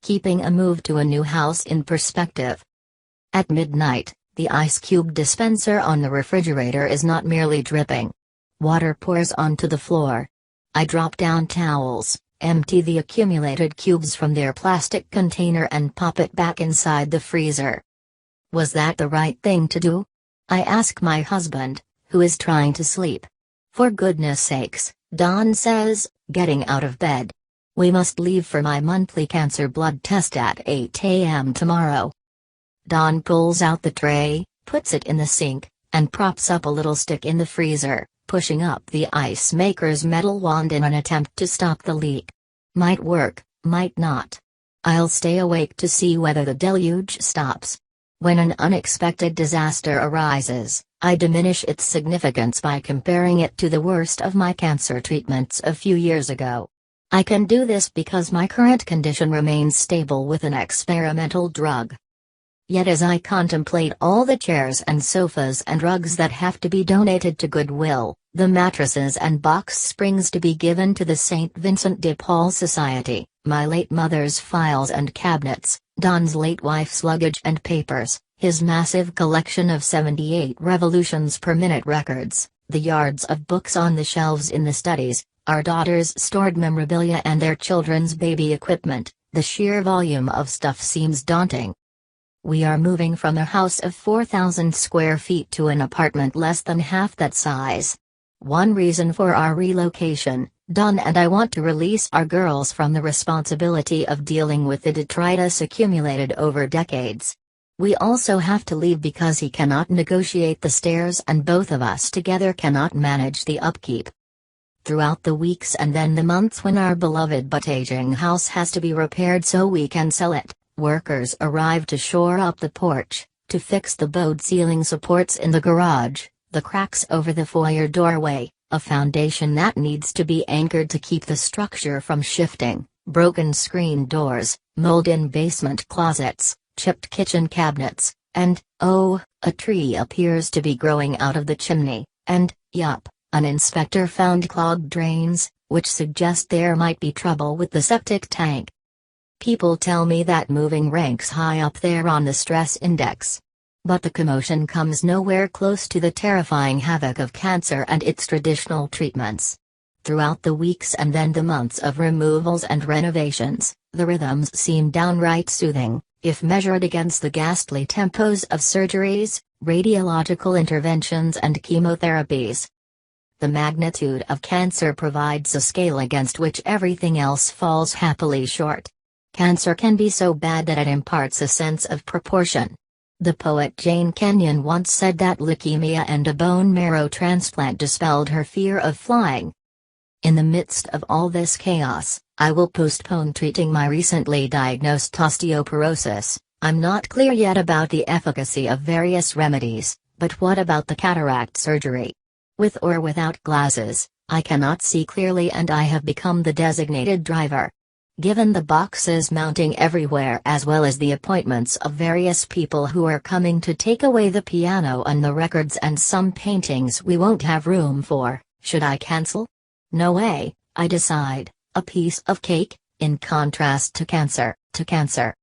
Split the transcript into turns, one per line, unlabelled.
keeping a move to a new house in perspective. At midnight, the ice cube dispenser on the refrigerator is not merely dripping. Water pours onto the floor. I drop down towels, empty the accumulated cubes from their plastic container and pop it back inside the freezer. Was that the right thing to do? I ask my husband, who is trying to sleep. For goodness sakes, Don says, getting out of bed. We must leave for my monthly cancer blood test at 8 a.m. tomorrow. Don pulls out the tray, puts it in the sink, and props up a little stick in the freezer, pushing up the ice maker's metal wand in an attempt to stop the leak. Might work, might not. I'll stay awake to see whether the deluge stops. When an unexpected disaster arises, I diminish its significance by comparing it to the worst of my cancer treatments a few years ago. I can do this because my current condition remains stable with an experimental drug. Yet as I contemplate all the chairs and sofas and rugs that have to be donated to Goodwill, the mattresses and box springs to be given to the St. Vincent de Paul Society, my late mother's files and cabinets, Don's late wife's luggage and papers, his massive collection of 78 revolutions per minute records, the yards of books on the shelves in the studies, our daughters' stored memorabilia and their children's baby equipment, the sheer volume of stuff seems daunting. We are moving from a house of 4,000 square feet to an apartment less than half that size. One reason for our relocation, Don and I want to release our girls from the responsibility of dealing with the detritus accumulated over decades. We also have to leave because he cannot negotiate the stairs and both of us together cannot manage the upkeep. Throughout the weeks and then the months when our beloved but aging house has to be repaired so we can sell it, workers arrive to shore up the porch, to fix the bowed ceiling supports in the garage, the cracks over the foyer doorway, a foundation that needs to be anchored to keep the structure from shifting, broken screen doors, mold-in basement closets, chipped kitchen cabinets, and, oh, a tree appears to be growing out of the chimney, and, yup, an inspector found clogged drains, which suggest there might be trouble with the septic tank. People tell me that moving ranks high up there on the stress index. But the commotion comes nowhere close to the terrifying havoc of cancer and its traditional treatments. Throughout the weeks and then the months of removals and renovations, the rhythms seem downright soothing, if measured against the ghastly tempos of surgeries, radiological interventions and chemotherapies. The magnitude of cancer provides a scale against which everything else falls happily short. Cancer can be so bad that it imparts a sense of proportion. The poet Jane Kenyon once said that leukemia and a bone marrow transplant dispelled her fear of flying. In the midst of all this chaos, I will postpone treating my recently diagnosed osteoporosis. I'm not clear yet about the efficacy of various remedies, but what about the cataract surgery? With or without glasses, I cannot see clearly and I have become the designated driver. Given the boxes mounting everywhere as well as the appointments of various people who are coming to take away the piano and the records and some paintings we won't have room for, should I cancel? No way, I decide, a piece of cake, in contrast to cancer,